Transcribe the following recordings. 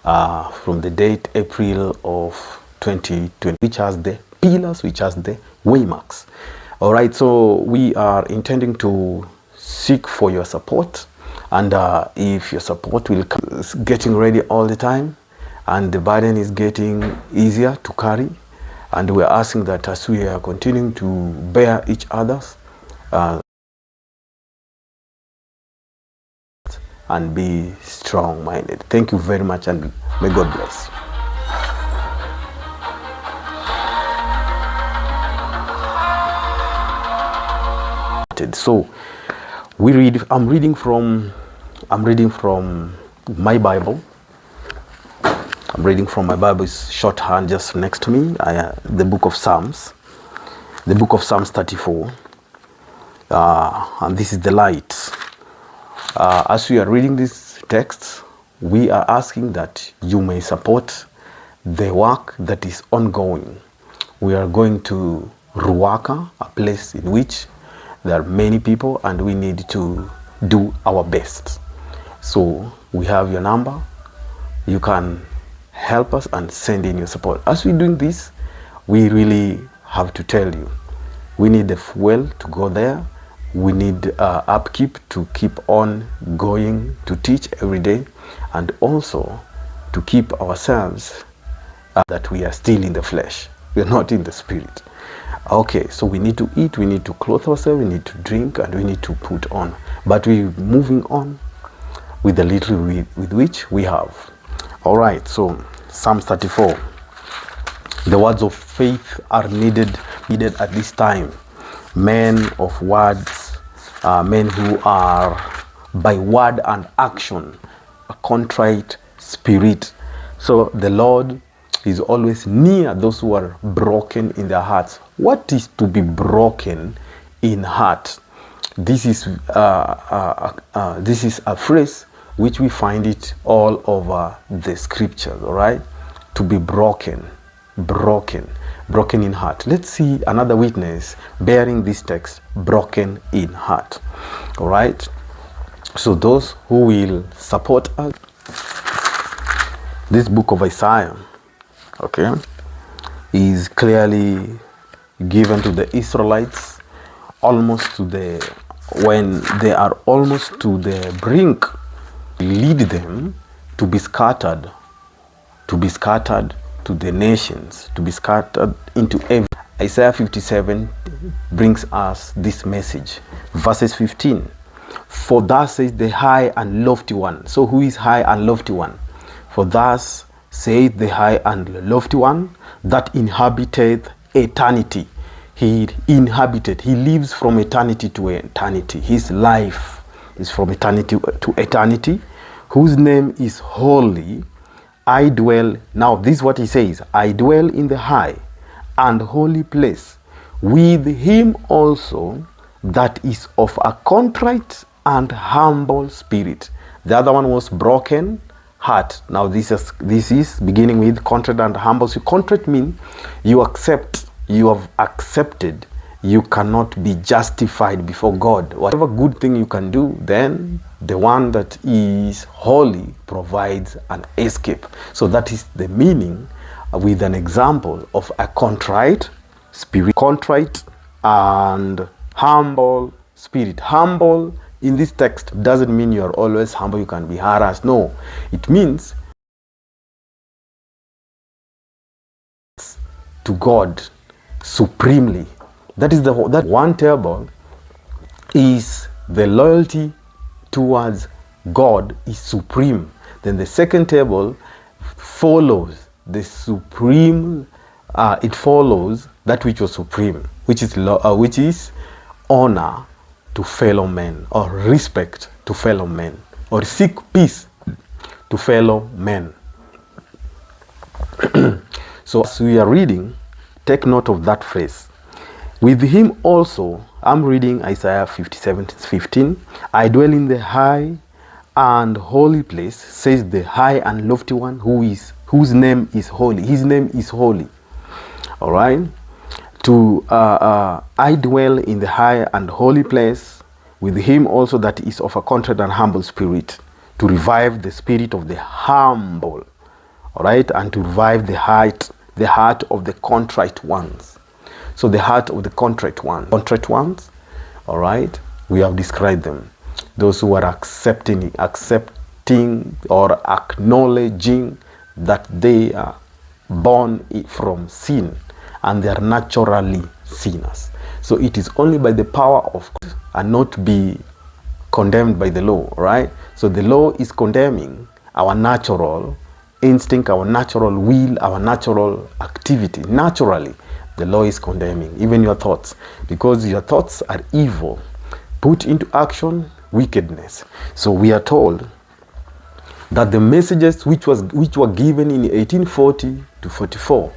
from the date April of 2020, which has the pillars, which has the waymarks. All right, so we are intending to seek for your support, and if your support will come, getting ready all the time, and the burden is getting easier to carry, and we're asking that as we are continuing to bear each other's and be strong-minded. Thank you very much, and may God bless. So we read. I'm reading from my Bible. I'm reading from my Bible. It's shorthand just next to me. The book of Psalms. The book of Psalms 34. And this is the light. As we are reading this text, we are asking that you may support the work that is ongoing. We are going to Ruaka, a place in which there are many people, and we need to do our best. So we have your number. You can help us and send in your support. As we're doing this, we really have to tell you, we need the fuel to go there. We need upkeep to keep on going to teach every day, and also to keep ourselves that we are still in the flesh. We are not in the spirit. Okay, so we need to eat, we need to clothe ourselves, we need to drink, and we need to put on. But we're moving on with the little with which we have. All right, so Psalm 34. The words of faith are needed at this time. Men of words, men who are by word and action, a contrite spirit. So the Lord is always near those who are broken in their hearts. What is to be broken in heart? This is a phrase which we find it all over the scriptures. All right, to be broken in heart. Let's see another witness bearing this text, broken in heart. All right, so those who will support us, this book of Isaiah, okay, is clearly given to the Israelites almost to when they are almost to the brink, lead them to be scattered to the nations, to be scattered into every. Isaiah 57 brings us this message. Verses 15. For thus says the high and lofty one. So who is high and lofty one? For thus saith the high and lofty one that inhabiteth eternity. He inhabited, he lives from eternity to eternity. His life is from eternity to eternity, whose name is holy. I dwell, now this is what he says, I dwell in the high and holy place with him also that is of a contrite and humble spirit. The other one was broken heart. Now this is beginning with contrite and humble. So contrite means you accept, you have accepted, you cannot be justified before God. Whatever good thing you can do, then the one that is holy provides an escape. So that is the meaning, with an example of a contrite spirit, contrite and humble spirit. Humble in this text doesn't mean you're always humble, you can be harassed. No, it means to God supremely. That is that one table is the loyalty towards God is supreme. Then the second table follows the supreme. It follows that which was supreme, which is honor to fellow men, or respect to fellow men, or seek peace to fellow men. So as we are reading, take note of that phrase. With him also, I'm reading Isaiah 57:15. I dwell in the high and holy place, says the high and lofty one, whose name is holy. His name is holy. All right. I dwell in the high and holy place, with him also that is of a contrite and humble spirit, to revive the spirit of the humble. all right, and to revive the heart of the contrite ones. So the heart of the contrite ones, all right, we have described them. Those who are accepting or acknowledging that they are born from sin and they are naturally sinners. So it is only by the power of God and not be condemned by the law, right? So the law is condemning our natural instinct, our natural will, our natural activity. Naturally, the law is condemning even your thoughts, because your thoughts are evil. Put into action, wickedness. So we are told that the messages which were given in 1840 to 44,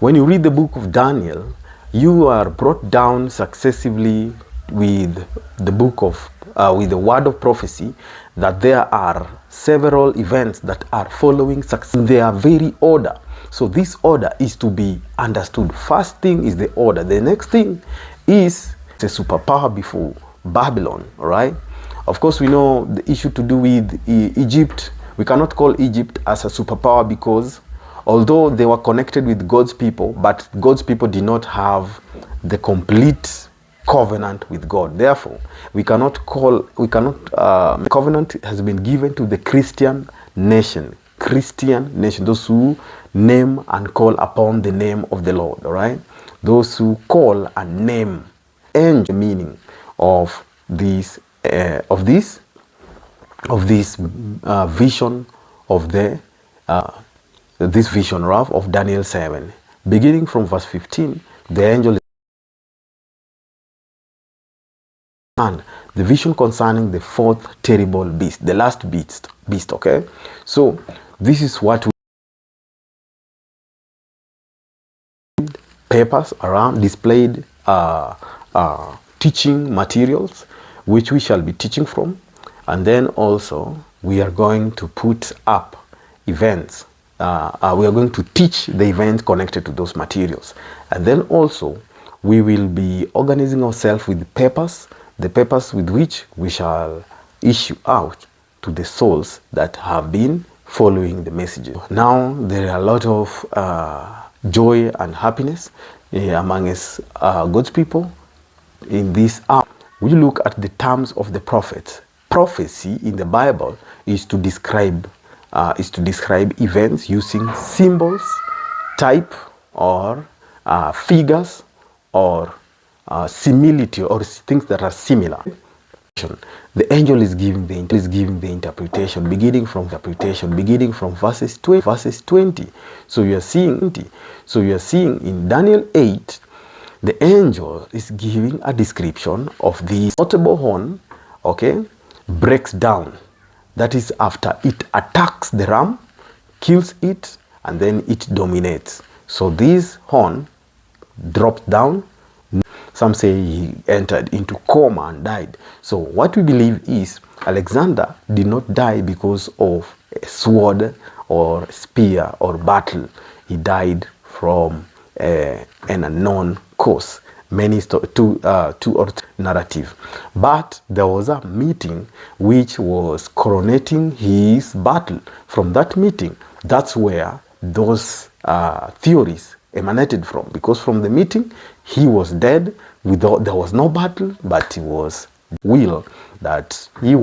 when you read the book of Daniel, you are brought down successively with the book of with the word of prophecy, that there are several events that are following in their very order. So this order is to be understood. First thing is the order. The next thing is the superpower before Babylon, all right? Of course, we know the issue to do with Egypt. We cannot call Egypt as a superpower because although they were connected with God's people, but God's people did not have the complete covenant with God. Therefore, covenant has been given to the Christian nation, those who name and call upon the name of the Lord, all right? Those who call and name, and the meaning of this vision of this vision of Daniel 7, beginning from verse 15. The angel and the vision concerning the fourth terrible beast, the last beast. Okay, so this is what we papers around displayed teaching materials which we shall be teaching from, and then also we are going to put up events. We are going to teach the events connected to those materials, and then also we will be organizing ourselves with papers, the papers with which we shall issue out to the souls that have been following the messages. Now there are a lot of joy and happiness among us God's people in this hour. We look at the terms of the prophets. Prophecy in the Bible is to describe events using symbols, type, or figures, or similitude, or things that are similar. The angel is giving the interpretation, beginning from verses 20. So you are seeing in Daniel 8, the angel is giving a description of the notable horn, okay, breaks down. That is after it attacks the ram, kills it, and then it dominates. So this horn dropped down. Some say he entered into coma and died. So what we believe is Alexander did not die because of a sword or spear or battle. He died from an unknown cause. Many two or narrative, but there was a meeting which was coronating his battle. From that meeting, that's where those theories emanated from, because from the meeting he was dead. There was no battle, but he was will that he